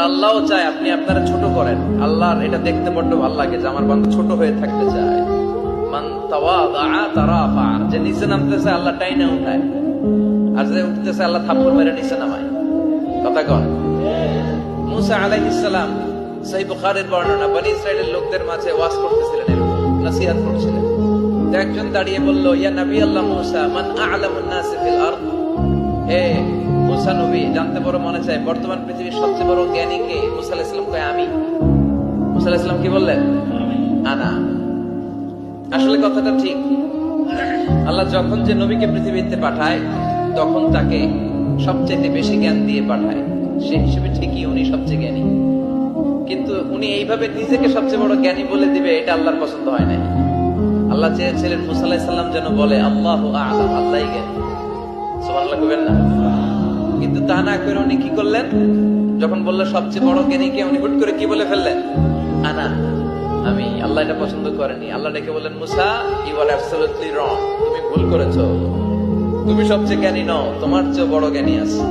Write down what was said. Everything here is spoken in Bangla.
আল্লাহও চায় আপনি আপনারা ছোট করেন। আল্লাহর এটা দেখতে বড্ড ভালো লাগে যে আমার বান্দা ছোট হয়ে থাকতে চায়। মান তাওয়াদা তারাফা, যে নিচে নামতেছে আল্লাহ টাইনা উঠায়, আর যে উঠতেছে আল্লাহ থাপ্পড় মেরে নিচে নামায়। কথা কন। মুসা আলাইহিস সালাম, সহিহ বুখারীর বর্ণনা, বনি ইসরাইলের লোকদের মাঝে ওয়াজ করতেছিলেন, এরকম নসিহত করছিলেন। তো একজন দাঁড়িয়ে বলল, ইয়া নবী আল্লাহ মুসা, মান আ'লামুন নাস ফিল আরদ। হে মুসা নবী, জানতে বড় মনে চায় বর্তমান পৃথিবীর সবচেয়ে বড় জ্ঞানী কে? মুসা আলাইহিস সালাম কয় আমি। মুসা আলাইহিস সালাম কি বললেন? আনা। আসলে কথাটা ঠিক। আল্লাহ যখন যে নবীকে পৃথিবীতে পাঠায় তখন তাকে সবচেয়ে বেশি জ্ঞান দিয়ে পাঠায়, সেই হিসেবে ঠিকই উনি সবচেয়ে জ্ঞানী। কিন্তু উনি এইভাবে নিজেকে সবচেয়ে বড় জ্ঞানী বলে দিবে, এটা আল্লাহর পছন্দ হয় না। আল্লাহ চেয়েছিলেন মুসা আলাইহিস সালাম যেন বলে আল্লাহু আ'লাম, আল্লাহই জ্ঞানী। সুবহানাল্লাহ কইবেন না? কিন্তু তা না করে উনি কি করলেন? যখন বললো সবচেয়ে বড় জ্ঞানী কে, উনি হুট করে কি বলে ফেললেন? আনা, আমি। আল্লাহ এটা পছন্দ করেনি। আল্লাহ ডেকে বললেন, মুসা, ইউ আর অ্যাবসলিউটলি রং, তুমি ভুল করেছো, তুমি সবচেয়ে জ্ঞানী নও, তোমার চেয়ে বড় জ্ঞানী আছে।